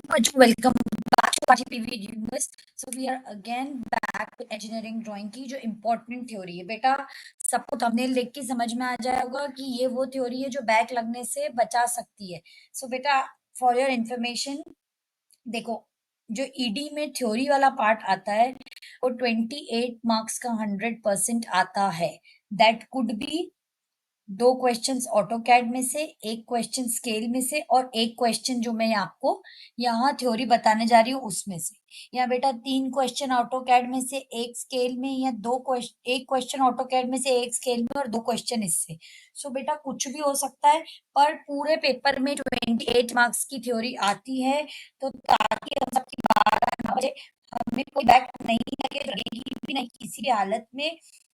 much. Welcome back to Party PV Universe. So we are again back with engineering drawing की जो important theory है बेटा, सबको thumbnail देख के समझ में आ जाएगा कि ये वो theory है जो बैक लगने से बचा सकती है. So बेटा, for your information, देखो जो ईडी में थ्योरी वाला पार्ट आता है वो 28 मार्क्स का 100% आता है. That could be 2 questions AutoCAD में से, 1 क्वेश्चन स्केल में से और 1 क्वेश्चन जो मैं आपको यहाँ थ्योरी बताने जा रही हूँ उसमें से. या बेटा 3 क्वेश्चन ऑटो कैड में से, 1 स्केल में, या 1 क्वेश्चन ऑटो कैड में से 1 स्केल में और 2 क्वेश्चन इससे. सो बेटा कुछ भी हो सकता है, पर पूरे पेपर में 28 मार्क्स की थ्योरी आती है. तो ताकि हम सबकी 12 बजे हमें कोई बैक नहीं लगेगी भी नहीं किसी भी हालत में,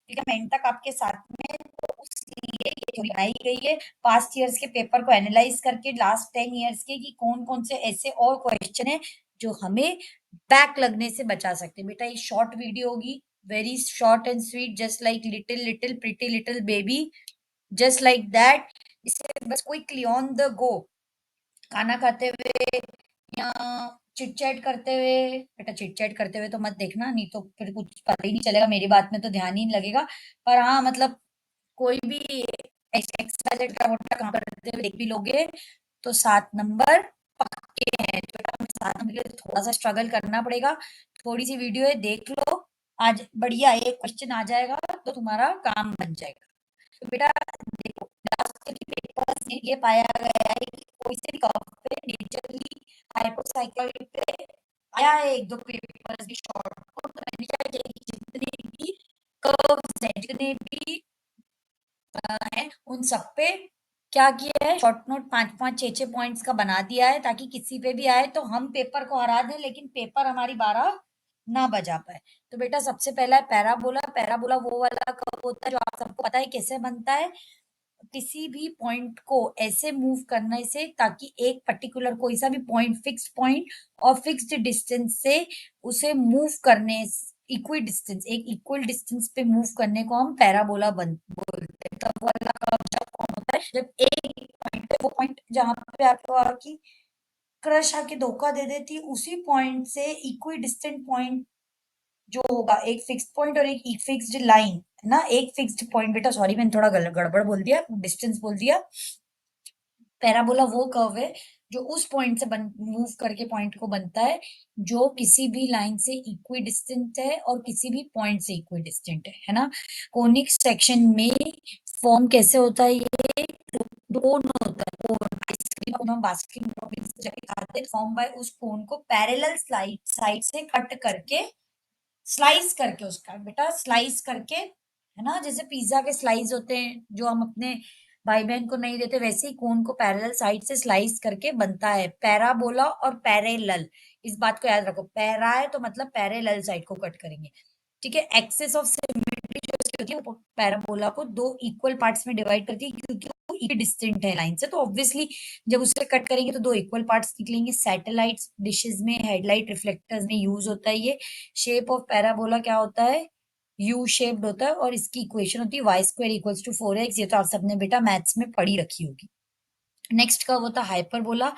ठीक है, मैं तक आपके साथ में. तो उसलिए ये थ्योरी बनाई गई है पास्ट ईयर्स के पेपर को एनालाइज करके, लास्ट 10 ईयर्स के, कि कौन कौन से ऐसे और क्वेश्चन है जो हमें बैक लगने से बचा सकते हैं. बेटा ये शॉर्ट वीडियो होगी, very short and sweet, just like little little pretty little baby, just like that. इसे बस क्विकली ऑन द गो, खाना खाते हुए या चिट चैट करते हुए. बेटा चिट चैट करते हुए तो मत देखना, नहीं तो फिर कुछ पता ही नहीं चलेगा, मेरी बात में तो ध्यान ही नहीं लगेगा. पर हाँ मतलब कोई भी एक्सवाइजेड का वोटा काम करते हुए देख भी लोगे तो 7 नंबर पक्के हैं. तो बेटा हमें 7 नंबर के लिए थोड़ा सा स्ट्रगल करना पड़ेगा. थोड़ी सी वीडियो है, देख लो, आज बढ़िया एक क्वेश्चन आ जाएगा तो तुम्हारा काम बन जाएगा. तो बेटा देखो, लास्ट के पेपर्स में ये पाया गया है कि कोई से भी कर्व पे नेचुरली हाइपोसाइक्लॉइड पे आया है एक दो पेपर्स भी शॉर्ट को. तो मैंने क्या किया कि जितने भी कर्व्स हैं, जितने भी है, उन सब पे क्या किया है, शॉर्ट नोट 5-5 6-6 पॉइंट्स का बना दिया है, ताकि किसी पे भी आए तो हम पेपर को हरा दें लेकिन पेपर हमारी 12 ना बजा पाए. तो बेटा सबसे पहला है पैराबोला. पैराबोला वो वाला कर्व होता है जो आप सबको पता है कैसे बनता है. किसी भी पॉइंट को ऐसे मूव करने से ताकि एक पर्टिकुलर कोई सा भी पॉइंट, फिक्स पॉइंट और फिक्स्ड डिस्टेंस से उसे मूव करने, इक्वी डिस्टेंस, एक इक्वल डिस्टेंस पे मूव करने को हम पैराबोला बोलते हैं. तब वाला कर्व जब फॉर्म होता है जब एक पॉइंट पे, वो पॉइंट जहां पे आपको आपकी क्रश आके धोखा दे देती है, उसी पॉइंट से इक्वी डिस्टेंट पॉइंट जो होगा, एक फिक्स्ड पॉइंट और एक फिक्स्ड लाइन है ना, एक फिक्स्ड पॉइंट. बेटा सॉरी मैंने थोड़ा गड़बड़ बोल दिया, डिस्टेंस बोल दिया. पैराबोला वो कर्व है जो उस पॉइंट से मूव करके पॉइंट को बनता है जो किसी भी लाइन से इक्वी डिस्टेंट है और किसी भी पॉइंट से इक्वी डिस्टेंट है ना. कोनिक सेक्शन में फॉर्म कैसे होता है, ये कोन होता है, कोन, आइसक्रीम को हम बास्किन रॉबिन्स जाके खाते हैं. फॉर्म बाय उस कोन को पैरेलल साइड से कट करके, स्लाइस करके, उसका बेटा स्लाइस करके, है ना, जैसे पिज्जा के स्लाइस होते हैं जो हम अपने भाई बहन को नहीं देते, वैसे ही कोन को पैरेलल साइड से स्लाइस करके बनता है पैराबोला और पैरेलल. इस बात को याद रखो, पैरा है तो मतलब पैरेलल साइड को कट करेंगे, ठीक है. एक्सेस ऑफ सिमेट्री जो इसकी होती है वो पैराबोला को दो इक्वल पार्ट्स में डिवाइड करती है, क्योंकि वो इक्विडिस्टेंट है लाइन से, तो ऑब्वियसली जब उसे कट करेंगे तो दो इक्वल पार्ट्स निकलेंगे. सैटेलाइट्स डिशेस में, हेडलाइट रिफ्लेक्टर्स में यूज होता है ये. शेप ऑफ पैराबोला क्या होता है, यू शेप्ड होता है और इसकी इक्वेशन होती है y square equals to 4x. ये तो आप सबने बेटा मैथ्स में पढ़ी रखी होगी. नेक्स्ट कर्व होता है हाइपरबोला,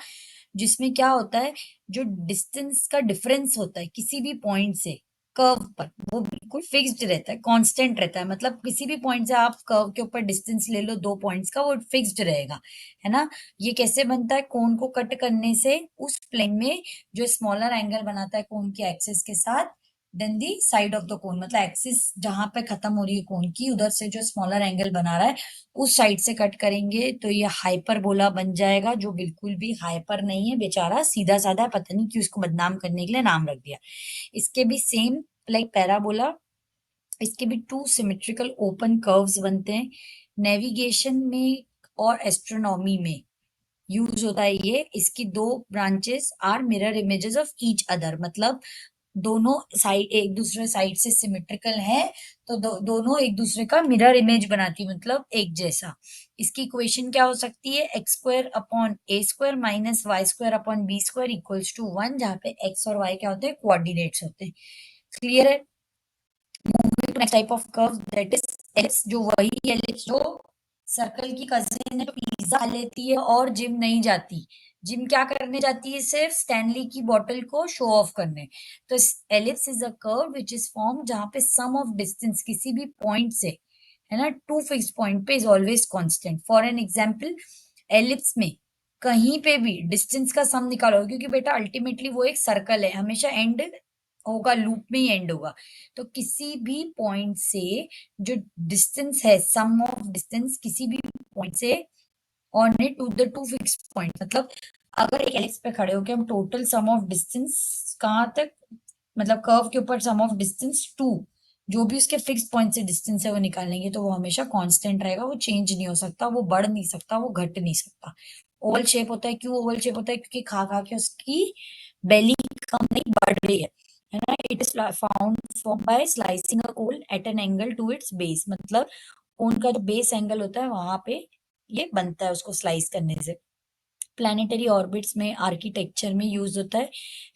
जिसमें क्या होता है, जो डिस्टेंस का डिफरेंस होता है किसी भी पॉइंट से कर्व पर, वो बिल्कुल फिक्स्ड रहता है, कांस्टेंट रहता है. मतलब किसी भी पॉइंट से आप कर्व के ऊपर डिस्टेंस ले लो 2 पॉइंट्स का, वो फिक्स्ड रहेगा, है ना. ये कैसे बनता है, कोन को कट करने से उस प्लेन में जो स्मॉलर एंगल बनाता है कोन के एक्सिस के साथ, then the side of the cone, मतलब एक्सिस जहां पे खत्म हो रही है कोन की, उधर से जो स्मॉलर एंगल बना रहा है उस साइड से कट करेंगे तो ये हाइपरबोला बन जाएगा, जो बिल्कुल भी हाइपर नहीं है, बेचारा सीधा साधा, पता नहीं क्यों इसको बदनाम करने के लिए नाम रख दिया. इसके भी सेम लाइक पैराबोला, इसके भी 2 सिमेट्रिकल ओपन कर्व्स बनते हैं. नेविगेशन में और एस्ट्रोनॉमी में यूज होता है ये. इसकी 2 branches are mirror images of each other, मतलब दोनों साइड एक दूसरे साइड से सिमेट्रिकल है, तो दोनों एक दूसरे का मिरर इमेज बनाती, मतलब एक जैसा. इसकी इक्वेशन क्या हो सकती है, X square upon A square minus Y square upon B square equals to 1, जहाँ पे एक्स और वाई क्या होते हैं, कोऑर्डिनेट्स होते हैं. क्लियर है. Moving to next type of curve, that is ellipse, जो वही एलिप्स जो सर्कल की कजिन है, जो पिज्जा लेती है और जिम नहीं जाती, जिम क्या करने जाती है? सिर्फ स्टैनली की बॉटल को शो ऑफ करने। तो ellipse is a curve which is form जहां पे सम ऑफ डिस्टेंस किसी भी पॉइंट से, है ना, टू फिक्स पॉइंट पे is always constant. For an example, ellipse में कहीं पे भी डिस्टेंस का सम निकालो, क्योंकि बेटा अल्टीमेटली वो एक सर्कल है, हमेशा एंड होगा, लूप में ही एंड होगा। तो किसी भी पॉइंट से जो डिस्टेंस है, सम ऑफ डिस्टेंस किसी भी पॉइंट से on it to the two fix point, मतलब अगर एक एलिप्स पे खड़े होके हम टोटल सम ऑफ डिस्टेंस कहाँ तक, मतलब कर्व के ऊपर सम ऑफ डिस्टेंस टू, जो भी उसके फिक्स पॉइंट से डिस्टेंस है वो निकालेंगे, तो वो हमेशा कांस्टेंट रहेगा, वो चेंज नहीं हो सकता, वो बढ़ नहीं सकता, वो घट नहीं सकता। ओवल शेप होता है, क्यों ओवल शेप होता है? क्योंकि खा खा के उसकी बेली कम नहीं बढ़ रही है ना। It is found form by slicing a cone at an angle to its base, मतलब कोन का जो बेस एंगल होता है वहां पे ये बनता है उसको स्लाइस करने से। प्लैनेटरी ऑर्बिट्स में आर्किटेक्चर में यूज होता है।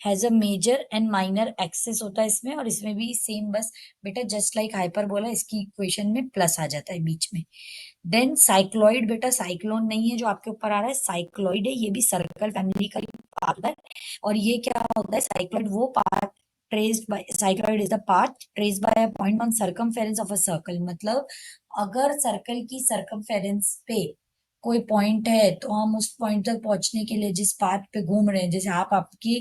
Has a major and minor axes होता है इसमें, और इसमें भी सेम, बस बेटा जस्ट लाइक हाइपरबोला, इसकी इक्वेशन में प्लस आ जाता है बीच में। देन साइक्लॉइड, बेटा साइक्लोन नहीं है जो आपके ऊपर आ रहा है, साइक्लॉइड है, ये भी सर्कल फैमिली का पार्ट होता है। और ये क्या होता है? साइक्लॉइड वो part traced by, cycloid is the part traced by a point on circumference of a circle, मतलब अगर सर्कल की सर्कमफेरेंस पे कोई पॉइंट है तो हम उस पॉइंट तक पहुंचने के लिए जिस पाथ पे घूम रहे हैं, जैसे आप आपकी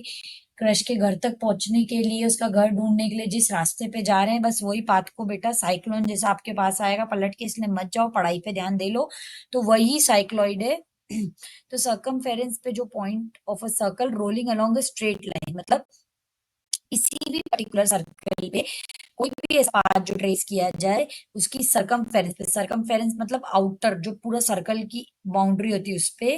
क्रश के घर तक पहुंचने के लिए, उसका घर ढूंढने के लिए जिस रास्ते पे जा रहे हैं, बस वही पाथ को बेटा साइक्लोन जैसा आपके पास आएगा, पलट के, इसलिए मत जाओ, पढ़ाई पे ध्यान दे लो। तो वही साइक्लॉइड है। तो सर्कमफेरेंस पे जो point of a circle rolling along a straight line, मतलब किसी भी पर्टिकुलर सर्कल पे कोई भी ऐसा पाथ जो ट्रेस किया जाए उसकी सरकमफेरेंस पे, सरकमफेरेंस मतलब आउटर जो पूरा सर्कल की बाउंड्री होती है उस पे,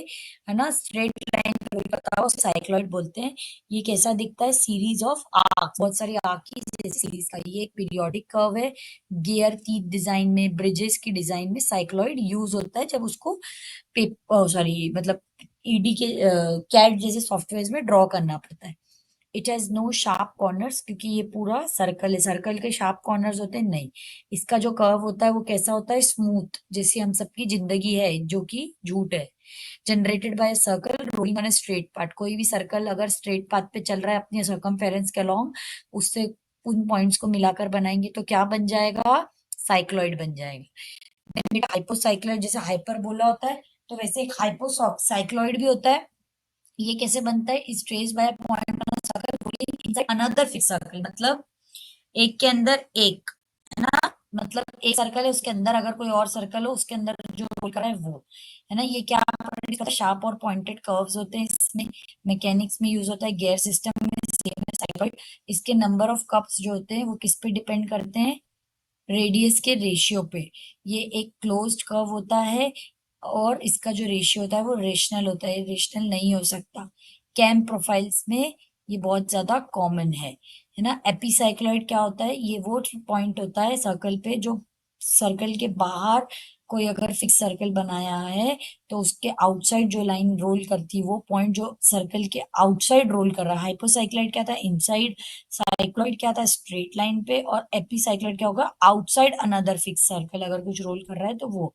है ना, स्ट्रेट लाइन रोल करता है, उसे साइक्लॉइड बोलते हैं। ये कैसा दिखता है? सीरीज ऑफ आर्क, बहुत सारी आर्क की सीरीज का ये एक पीरियोडिक कर्व है। गियर टीथ डिजाइन में, ब्रिजेस की डिजाइन में साइक्लॉइड यूज होता है जब उसको सॉरी मतलब ईडी के कैड जैसे सॉफ्टवेयर में ड्रॉ करना पड़ता है। It has no sharp corners, क्योंकि ये पूरा सर्कल है, सर्कल के शार्प कॉर्नर्स होते हैं नहीं। इसका जो कर्व होता है वो कैसा होता है? स्मूथ, जैसी हम सबकी जिंदगी है, जो कि झूठ है। Generated by circle rolling on a straight path, कोई भी सर्कल अगर स्ट्रेट पाथ पे चल रहा है अपने सर्कमफेरेंस के अलोंग, उससे उन पॉइंट्स को मिलाकर बनाएंगे तो क्या बन जाएगा? साइक्लॉइड बन जाएगा। हाइपोसाइक्लॉइड जैसे हाइपरबोला होता है, तो वैसे एक हाइपोसाइक्लॉइड भी होता है। ये कैसे बनता है? Is traced by point on a circle rolling inside another fix circle, मतलब एक के अंदर एक, है ना, मतलब एक सर्कल है उसके अंदर अगर कोई और सर्कल हो उसके अंदर जो रोल कर रहा है वो, है ना। ये क्या करता है? शार्प और पॉइंटेड कर्व्स होते हैं इसमें। मैकेनिक्स में यूज होता है, गियर सिस्टम में सेम है साइक्लॉइड। इसके नंबर ऑफ कप्स जो होते हैं वो किस पे डिपेंड करते हैं? रेडियस के रेशियो पे। ये एक क्लोज्ड कर्व होता है और इसका जो रेशियो होता है वो रेशनल होता है, रेशनल नहीं हो सकता। कैम प्रोफाइल्स में ये बहुत ज्यादा कॉमन है ना। एपिसाइक्लॉइड क्या होता है? ये वो पॉइंट होता है सर्कल पे जो सर्कल के बाहर कोई अगर फिक्स सर्कल बनाया है तो उसके आउटसाइड जो लाइन रोल करती है वो पॉइंट जो सर्कल के आउटसाइड रोल कर रहा है। हाइपोसाइक्लॉइड क्या था? इनसाइड। साइक्लॉइड क्या था? स्ट्रेट लाइन पे। और एपीसाइक्लॉइड क्या होगा? आउटसाइड अनदर फिक्स सर्कल अगर कुछ रोल कर रहा है तो वो।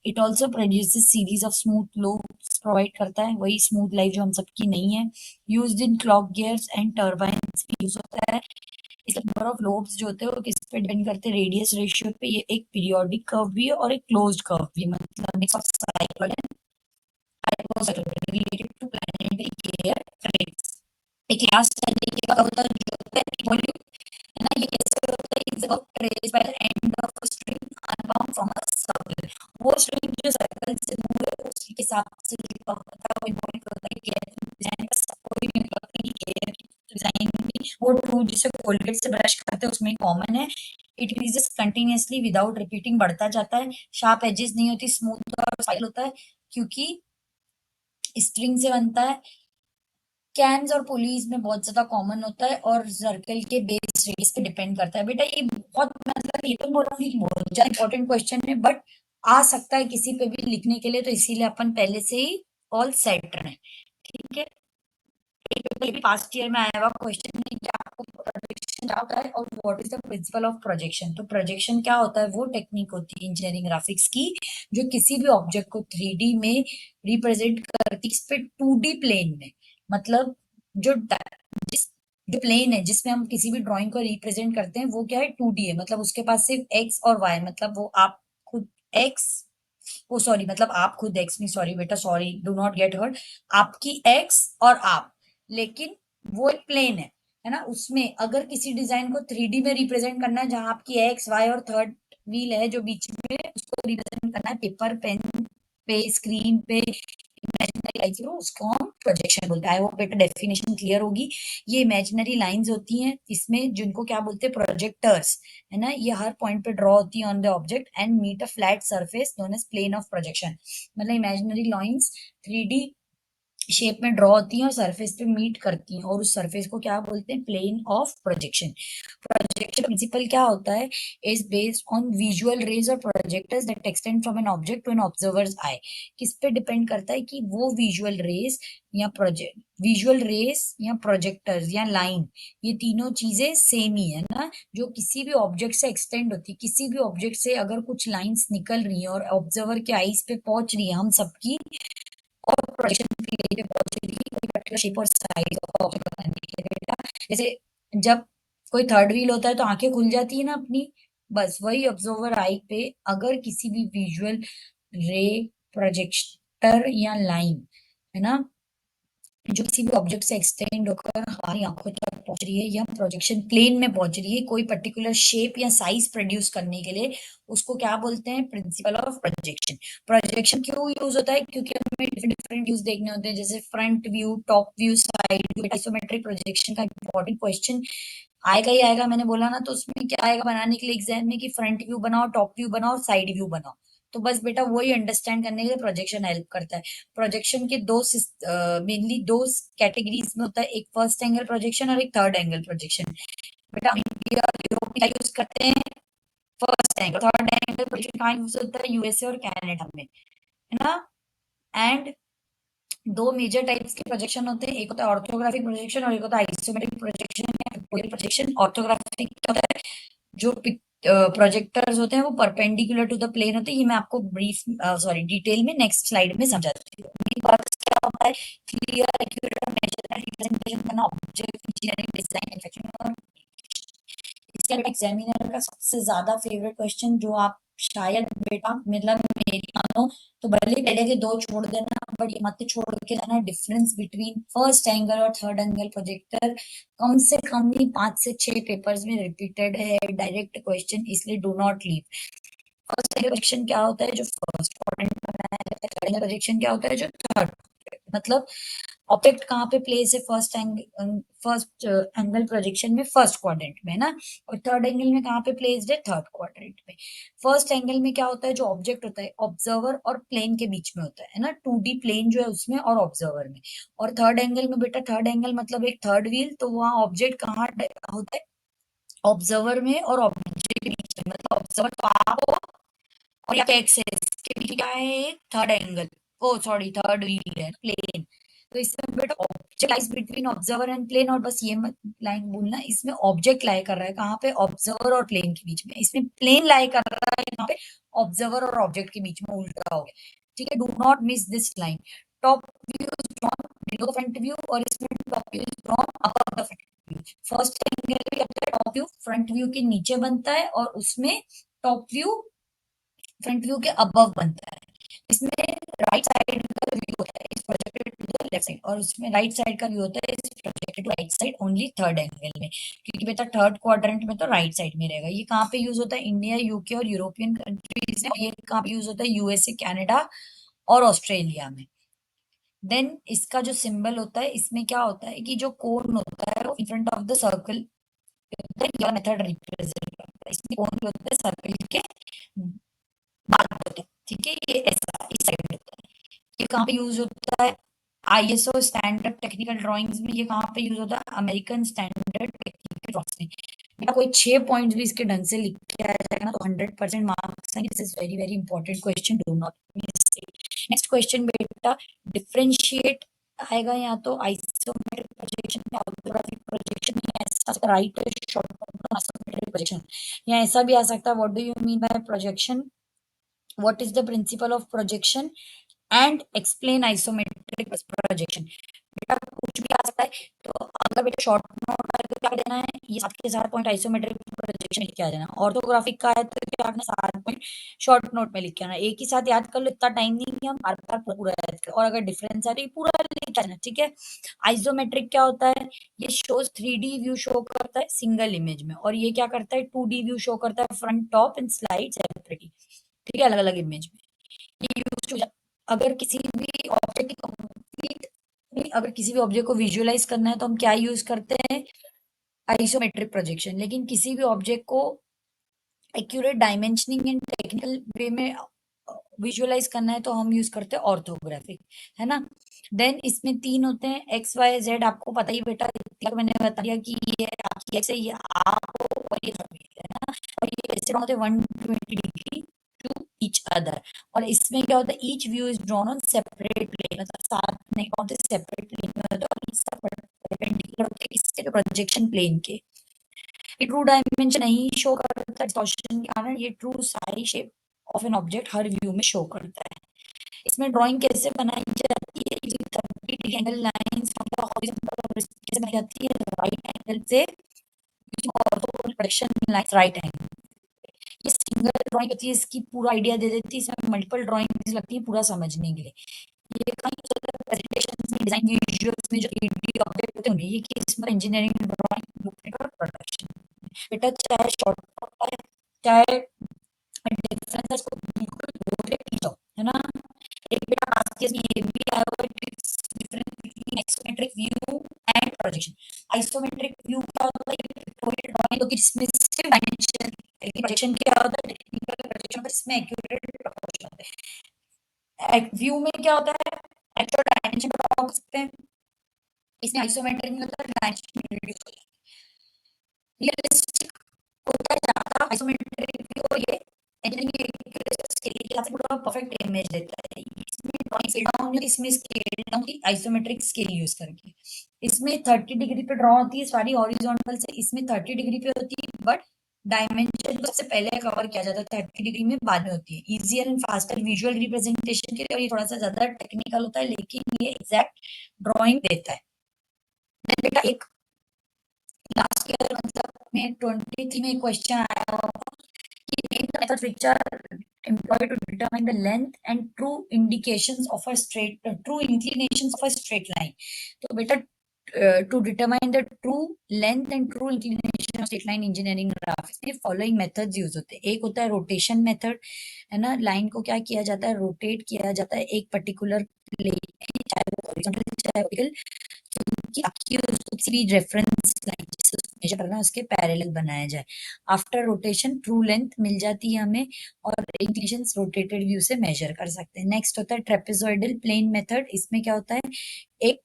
It also produces series of smooth loops, provide करता है वही स्मूथ लाइफ जो हम सबकी नहीं है। Used in clock gears and turbines भी यूज होता है। इसके नंबर ऑफ लोब्स जो होते हैं वो किस पे डिपेंड करते हैं? रेडियस रेशियो पे। ये एक पीरियोडिक कर्व भी है और एक क्लोज्ड कर्व भी, मतलब mix of cycloid and hypocycloid related to planetary gear treads. एक लास्ट तरीके का होता है जो होता है वॉल्यूम, है ना। ये कैसे होता है? Is trace by the end of a string unbound from a circle. वो स्ट्रिंग जो सर्कल से दूर है उसी के साथ से जुड़ा होता है। वो इम्पोर्टेंट होता है कि डिजाइन का सबको भी नहीं होता है कि डिजाइन भी वो टू जिसे कोलगेट से ब्रश करते हैं उसमें कॉमन है। It increases continuously without repeating, बढ़ता जाता है। शार्प एजेस नहीं होती, स्मूथ और फाइल होता है क्योंकि स्ट्रिंग से बनता है। कैम्स और पुलीज में बहुत ज्यादा कॉमन होता है और सर्कल के बेस रेडियस पे डिपेंड करता है। बेटा ये बहुत, मतलब ये तो बोल रहा हूँ कि बहुत ज्यादा इंपॉर्टेंट क्वेश्चन है, बट आ सकता है किसी पे भी लिखने के लिए, तो इसीलिए अपन पहले से ही ऑल सेट रहे। ठीक है, ये भी पास्ट ईयर में आया हुआ क्वेश्चन है, क्या आपको प्रोजेक्शन क्या होता है और what is the principle of projection. तो प्रोजेक्शन क्या होता है, वो टेक्निक होती है इंजीनियरिंग ग्राफिक्स की जो किसी भी ऑब्जेक्ट को 3D में रिप्रेजेंट करती है, इस पे 2D प्लेन में। मतलब जो जिस जो प्लेन है जिसमें हम किसी भी ड्राइंग को रिप्रेजेंट करते हैं वो क्या है, 2D है। मतलब उसके पास सिर्फ एक्स और वाई, मतलब वो आप खुद एक्स, ओ सॉरी, मतलब आप खुद एक्स नहीं, सॉरी बेटा, sorry, do not get hurt, आपकी एक्स और आप, लेकिन वो एक प्लेन है ना। उसमें अगर किसी डिजाइन को 3D में रिप्रेजेंट करना है जहां आपकी एक्स वाई और थर्ड व्हील है जो बीच में, उसको रिप्रेजेंट करना है पेपर पेन पे, स्क्रीन पे, इमेजिनरी लाइन्स थ्रू, उसको हम प्रोजेक्शन बोलते हैं। आई होप बेटा डेफिनेशन क्लियर होगी। ये इमेजिनरी लाइंस होती हैं इसमें जिनको क्या बोलते हैं, प्रोजेक्टर्स, है ना। ये हर पॉइंट पे ड्रॉ होती है on the object and meet a flat surface known as plane of projection. मतलब इमेजिनरी लाइंस 3D शेप में ड्रॉ होती हैं और सरफेस पे मीट करती हैं और उस सरफेस को क्या बोलते हैं, plane of projection. Projection principle क्या होता है, is based on visual rays और projectors that extend from an object to an observer's eye. किस पे डिपेंड करता है कि वो विजुअल रेज या प्रोजेक्ट, विजुअल रेज या प्रोजेक्टर्स या लाइन, ये तीनों चीजें सेम ही है ना, जो किसी भी ऑब्जेक्ट से एक्सटेंड होती है। किसी भी ऑब्जेक्ट से अगर कुछ लाइंस निकल रही है और ऑब्जर्वर के आईज पे पहुंच रही है हम सबकी, और प्रोजेक्शन की गई है बहुत जल्दी कोई पर्टिकुलर शेप और साइज ऑफ ऑब्जेक्ट बनाने के लिए बेटा। जैसे जब कोई थर्ड व्हील होता है तो आंखें खुल जाती है ना अपनी, बस वही ऑब्जर्वर आई पे अगर किसी भी विजुअल रे, प्रोजेक्टर या लाइन, है ना, जो किसी भी ऑब्जेक्ट से एक्सटेंड होकर हमारी आंखों तक पहुंच रही है या प्रोजेक्शन प्लेन में पहुंच रही है कोई पर्टिकुलर शेप या साइज प्रोड्यूस करने के लिए, उसको क्या बोलते हैं, प्रिंसिपल ऑफ प्रोजेक्शन। प्रोजेक्शन क्यों यूज होता है, क्योंकि हमें डिफरेंट डिफरेंट व्यूज देखने होते हैं, जैसे front view, top view, side view. Isometric projection का इंपॉर्टेंट क्वेश्चन आएगा ही आएगा, मैंने बोला ना। तो उसमें क्या आएगा बनाने के लिए एग्जाम में कि फ्रंट व्यू बनाओ, टॉप व्यू बनाओ, साइड व्यू बनाओ। तो बस बेटा वही अंडरस्टैंड करने के लिए प्रोजेक्शन हेल्प करता है। प्रोजेक्शन के दो मेनली दो कैटेगरीज में होता है, एक फर्स्ट एंगल प्रोजेक्शन और एक थर्ड एंगल प्रोजेक्शन। बेटा इंडिया यूरोप में यूज करते हैं first angle, third angle projection कहाँ यूज होता है, यूएसए और कनाडा में, है ना। एंड दो मेजर टाइप्स के प्रोजेक्शन होते हैं, एक होता है ऑर्थोग्राफिक प्रोजेक्शन और एक होता है आइसोमेट्रिक प्रोजेक्शन या पिक्टोरियल प्रोजेक्शन। ऑर्थोग्राफिक क्या होता है, जो प्रोजेक्टर्स होते हैं वो परपेंडिकुलर टू द प्लेन होते हैं। ये मैं आपको ब्रीफ सॉरी डिटेल में नेक्स्ट स्लाइड में समझाती हूँ। क्या होता है, क्लियर एक्यूरेट और मेजर रिप्रेजेंटेशन करना ऑब्जेक्ट इंजीनियरिंग डिजाइन मैन्युफैक्चरिंग और इसके अलावा एग्जामिनर का सबसे ज्यादा फेवरेट क्वेश्चन जो आप शायद बेटा मतलब मेरी मानो तो भले ही पहले के दो छोड़ देना, बट ये मत छोड़ के जाना, डिफरेंस बिटवीन फर्स्ट एंगल और थर्ड एंगल प्रोजेक्टर कम से कम भी 5 से 6 पेपर्स में रिपीटेड है, डायरेक्ट क्वेश्चन, इसलिए do not leave. First angle projection क्या होता है, जो फर्स्ट क्वाड्रेंट में बनाया जाता है। थर्ड एंगल प्रोजेक्शन क्या होता है, जो थर्ड, मतलब ऑब्जेक्ट कहाँ पे प्लेस है, फर्स्ट एंगल प्रोजेक्शन में फर्स्ट क्वाड्रेंट में, ना, और थर्ड एंगल में कहाँ पे प्लेस्ड है, थर्ड क्वाड्रेंट में। फर्स्ट एंगल में क्या होता है, जो ऑब्जेक्ट होता है ऑब्जर्वर और प्लेन के बीच में होता है ना, 2D प्लेन जो है उसमें और ऑब्जर्वर में। और थर्ड एंगल में बेटा, थर्ड एंगल मतलब एक थर्ड व्हील, तो वहाँ ऑब्जेक्ट कहाँ होता है, ऑब्जर्वर में और ऑब्जेक्ट के बीच में। मतलब ऑब्जर्वर तो आप हो और या एक्सेस के बीच क्या है, एक third angle, oh sorry third wheel है, प्लेन। तो इसमें बेटा object lies between observer and plane, और बस ये मत लाइन बोलना, इसमें ऑब्जेक्ट लाई कर रहा है कहाँ पे, ऑब्जर्वर और प्लेन के बीच में। इसमें प्लेन लाई कर रहा है यहाँ पे ऑब्जर्वर और ऑब्जेक्ट के बीच में, उल्टा हो गया, ठीक है। Do not miss this line. Top view is drawn below the front view और इसमें top view is drawn above the front view. First angle में क्या होता है, टॉप व्यू फ्रंट व्यू के नीचे बनता है और उसमें टॉप व्यू फ्रंट व्यू के अबव बनता है। इसमें राइट साइड का व्यू होता है is projected to the left side, और उसमें राइट साइड का व्यू होता है is projected to right side only third angle में, क्योंकि बेटा थर्ड क्वाड्रेंट में तो राइट साइड में रहेगा। ये कहाँ पे यूज होता है, इंडिया, यूके और यूरोपियन कंट्रीज में। ये कहाँ पे यूज होता है, यूएसए, कनाडा और ऑस्ट्रेलिया में। देन इसका जो सिंबल होता है, इसमें क्या होता है कि जो कोन होता है वो in front of the circle method represent करता है। इसमें कोन होता है सर्कल के बात होते हैं, ठीक है। ये ऐसा इस साइड होता है। ये कहाँ पे यूज होता है, आईएसओ स्टैंडर्ड टेक्निकल ड्राइंग्स में। ये कहाँ पे यूज होता है, अमेरिकन स्टैंडर्ड टेक्निकल ड्राइंग्स में। बेटा कोई 6 पॉइंट्स भी इसके ढंग से लिख के आ जाएगा ना तो 100% मार्क्स आएंगे। This is very very important question, do not miss it. Next question बेटा, डिफरेंशिएट आएगा या तो आइसोमेट्रिक प्रोजेक्शन में, ऑर्थोग्राफिक प्रोजेक्शन में, ऐसा राइट शॉर्ट प्रोजेक्शन। या ऐसा भी आ सकता है, what do you mean by projection, what is the principle of projection and explain isometric projection। बेटा कुछ भी आ सकता है, तो अगर बेटा शॉर्ट नोट है तो क्या देना है, ये 7 के 7 पॉइंट आइसोमेट्रिक प्रोजेक्शन लिख के आ जाना। ऑर्थोग्राफिक का है तो क्या करना, 7 पॉइंट शॉर्ट नोट में लिख के आना। एक ही साथ याद कर लो, इतना टाइम नहीं है, हम बार बार पूरा याद कर, और अगर डिफरेंस है तो ये पूरा लिख के आना, ठीक है। आइसोमेट्रिक क्या होता है, ये शोज 3D व्यू शो करता है सिंगल इमेज में, और ये क्या करता है 2D व्यू शो करता है front top and slide separately, ठीक है, अलग अलग इमेज में। ये यूज टू, अगर किसी भी ऑब्जेक्ट की कंप्लीट, अगर किसी भी ऑब्जेक्ट को विजुअलाइज करना है तो हम क्या यूज करते हैं, आइसोमेट्रिक प्रोजेक्शन। लेकिन किसी भी ऑब्जेक्ट को accurate dimensioning and technical way में विजुअलाइज करना है तो हम यूज करते हैं ऑर्थोग्राफिक, है ना। देन इसमें 3 होते हैं, एक्स वाई जेड, आपको पता ही बेटा, मैंने बता दिया कि ये आपकी एक्स है, ये आप हो, और ये है ना। और ये कैसे होते हैं, 120 डिग्री टू ईच अदर। और इसमें क्या होता है, each view is drawn on separate plane, मतलब साथ नहीं होते, सेपरेट प्लेन में होते हैं, और ये सब परपेंडिकुलर होते हैं किसके, प्रोजेक्शन प्लेन के। ये ट्रू डायमेंशन नहीं शो करता डिस्टॉर्शन के कारण, ये true size shape of an object her view में शो करता है। इसमें ड्राइंग कैसे बनाई जाती है, using 30 degree angle lines from the horizontal, कैसे बनाई जाती है, राइट एंगल से using ortho projection lines right angle. ये सिंगल ड्राइंग होती है, इसकी पूरा आइडिया दे देती है, इसमें मल्टीपल ड्राइंग लगती है पूरा समझने के लिए। ये कहीं प्रेजेंटेशन में, डिजाइन विजुअल्स में जो 3D ऑब्जेक्ट होते हैं, ये कि इसमें इंजीनियरिंग ड्राइंग, ब्लूप्रिंट और प्रोडक्शन। बेटा चाहे शॉर्ट है, चाहे डिफरेंस को बिल्कुल बोल के पी जाओ, है ना। एक बेटा पास केस में ये भी आया हुआ है, difference between isometric view and projection. Isometric view क्या होता है, पिक्टोरियल ड्राइंग होती है जिसमें सिर्फ डायमेंशन, लेकिन प्रोजेक्शन क्या होता है, टेक्निकल प्रोजेक्शन पर इसमें एक्यूरेट प्रोपोर्शन होता है। व्यू में क्या होता है, एक्चुअल डायमेंशन ड्रॉ कर सकते हैं, इसमें आइसोमेट्रिक में होता है डायमेंशन रिड्यूस हो जाता है। रियलिस्टिक होता है ज्यादा आइसोमेट्रिक व्यू, और ये इंजीनियरिंग के लिए पूरा परफेक्ट इमेज देता है। इसमें ड्राइंग स्केल डाउन, इसमें स्केल डाउन की आइसोमेट्रिक स्केल यूज करके। इसमें 30 डिग्री पे ड्रॉ होती है सारी हॉरिजॉन्टल से, इसमें 30 डिग्री पे होती है, बट डायमेंशन तो सबसे पहले कवर किया जाता है, 30 डिग्री में बाद में होती है, easier and faster visual representation के लिए। और ये थोड़ा सा ज्यादा टेक्निकल होता है, लेकिन ये एग्जैक्ट ड्रॉइंग देता है। बेटा एक लास्ट ईयर मतलब में 23 में क्वेश्चन आया name the methods which are employed to determine the length and true indications of a true inclinations of a straight line। तो बेटा to determine the true length and true inclination of straight line engineering graphics में following methods use होते हैं। एक होता है rotation method, है ना, लाइन को क्या किया जाता है, रोटेट किया जाता है एक पर्टिकुलर प्लेन, चाहे वो हॉरिजॉन्टल चाहे वर्टिकल, क्योंकि आपकी उसको किसी भी रेफरेंस लाइन जिससे मेजर करना है उसके पैरेलल बनाया जाए। आफ्टर रोटेशन ट्रू लेंथ मिल जाती है हमें, और इंक्लिनेशंस रोटेटेड व्यू से मेजर कर सकते हैं। नेक्स्ट होता है ट्रेपेजॉइडल प्लेन मेथड। इसमें क्या होता है, एक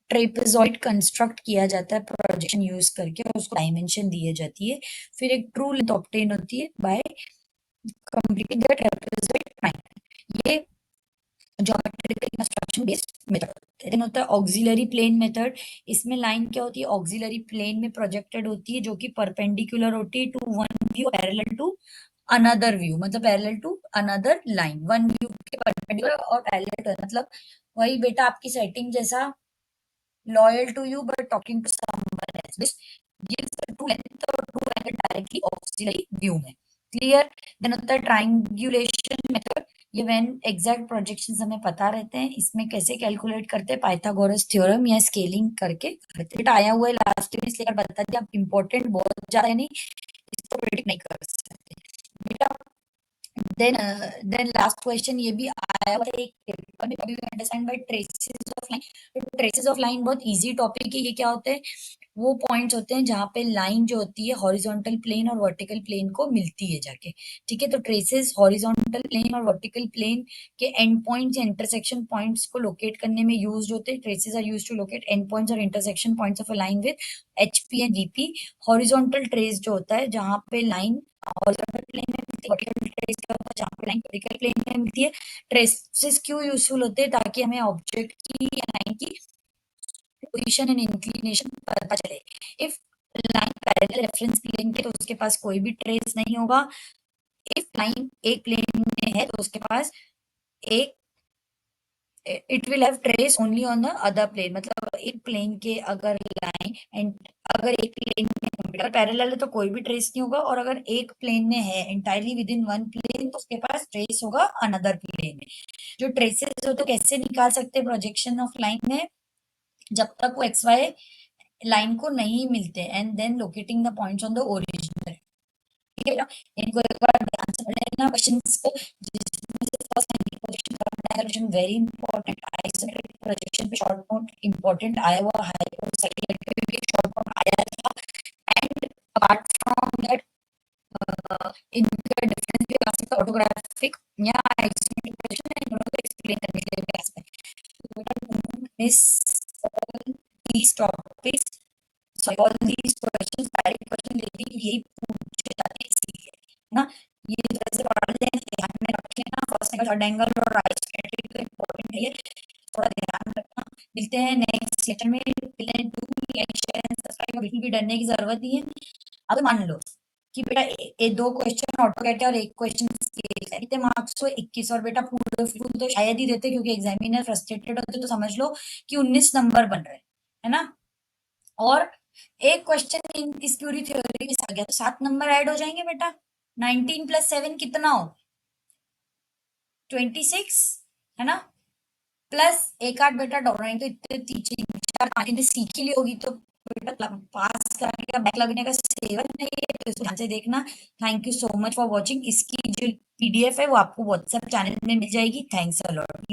ट्रेपेजॉइड कंस्ट्रक्ट किया जाता है प्रोजेक्शन यूज करके, और उसको डायमेंशन दी जाती है, फिर एक ट्रू लेंथ ऑब्टेन होती है by completing the trapezoid line. ये geometrical construction based method. Then होता है ऑक्सिलरी प्लेन मेथड। इसमें लाइन क्या होती है, ऑक्सिलरी प्लेन में प्रोजेक्टेड होती है, जो कि परपेंडिकुलर होती है to one view, parallel to another view, मतलब parallel to another line, one view के परपेंडिकुलर और पैरेलल टू, मतलब वही बेटा आपकी सेटिंग जैसा, loyal to you but talking to someone else, this gives the true length और true angle directly auxiliary view में। क्लियर। देन होता है ट्रायंगुलेशन मेथड। ये व्हेन एग्जैक्ट प्रोजेक्शंस हमें पता रहते हैं, इसमें कैसे कैलकुलेट करते हैं, पाइथागोरस थ्योरम या स्केलिंग करके करते हैं। आया हुआ है लास्ट में इसलिए बता दिया, इंपॉर्टेंट बहुत ज्यादा है नहीं, इसको प्रेडिक्ट नहीं कर सकते बेटा। देन लास्ट क्वेश्चन ये भी आया हुआ है एक पेपर में, कभी understand by traces of line. तो ट्रेसेस ऑफ लाइन बहुत इजी टॉपिक है। ये क्या होते हैं, वो पॉइंट्स होते हैं जहाँ पे लाइन जो होती है हॉरिजॉन्टल प्लेन और वर्टिकल प्लेन को मिलती है जाके, ठीक है। तो ट्रेसेस हॉरिजॉन्टल प्लेन और वर्टिकल प्लेन के एंड पॉइंट्स या इंटरसेक्शन पॉइंट्स को लोकेट करने में यूज होते हैं। Traces are use to locate end points और intersection points of a line with HP and VP. Horizontal trace जो होता है जहाँ पे लाइन हॉरिजॉन्टल प्लेन में मिलती है, वर्टिकल ट्रेस क्या होता है जहाँ पे लाइन वर्टिकल प्लेन में मिलती है। ट्रेसेस क्यों यूजफुल होते हैं, ताकि हमें ऑब्जेक्ट की या लाइन की पोजीशन एंड इंक्लिनेशन पता चले। If line parallel reference plane के तो उसके पास कोई भी ट्रेस नहीं होगा। इफ लाइन एक प्लेन में है तो उसके पास एक it will have trace only on the other plane, मतलब एक प्लेन के अगर लाइन एंड अगर एक प्लेन में पैरेलल है तो कोई भी ट्रेस नहीं होगा, और अगर एक प्लेन में है entirely within one plane तो उसके पास ट्रेस होगा अनदर प्लेन में। जो ट्रेसेस हो तो कैसे निकाल सकते हैं प्रोजेक्शन ऑफ लाइन में, जब तक वो एक्स वाई लाइन को नहीं मिलते and then locating the points on the origin. ठीक है बेटा, इनको एक बार ध्यान से पढ़ लेना क्वेश्चंस को, जिसमें से first anti projection direction very important, isometric projection पे शॉर्ट नोट इंपॉर्टेंट आया हुआ, हाइपोसाइक्लिक पे शॉर्ट नोट आया था, एंड अपार्ट फ्रॉम दैट इनका डिफरेंस भी आ सकता है ऑर्थोग्राफिक या आइसोमेट्रिक प्रोजेक्शन, इन दोनों को एक्सप्लेन करने के लिए भी आ सकता है। तो बेटा don't miss all these topics, sorry all these questions, direct question लेती यही पूछे जाते हैं इसलिए ना। ये तरह से पढ़ लें, ध्यान में रख लेना, फर्स्ट एंगल थर्ड एंगल और आइसोमेट्रिक तो इंपॉर्टेंट है, ये थोड़ा ध्यान रखना। मिलते हैं नेक्स्ट लेक्चर में, do like share and subscribe, बिल्कुल भी डरने की जरूरत नहीं है। अगर मान लो कि बेटा दो क्वेश्चन ऑटोकैड और एक क्वेश्चन स्केल है, कितने मार्क्स तो 21, और बेटा पूरे फुल तो शायद ही देते क्योंकि एग्जामिनर फ्रस्ट्रेटेड होते, तो समझ लो कि 19 नंबर बन रहे है ना। और एक क्वेश्चन इस पूरी थ्योरी के साथ गया तो 7 नंबर ऐड हो जाएंगे बेटा। 19 प्लस 7 कितना हो, 26 है ना, प्लस एक आठ बेटा ड्राइंग तो इतने तीन चार पांच दिन सीख ही ली होगी, तो बेटा पास करने का बैक लगने का सेवन नहीं है, तो इसको ध्यान से देखना। Thank you so much for watching. इसकी जो पीडीएफ है वो आपको व्हाट्सएप चैनल में मिल जाएगी। Thanks a lot.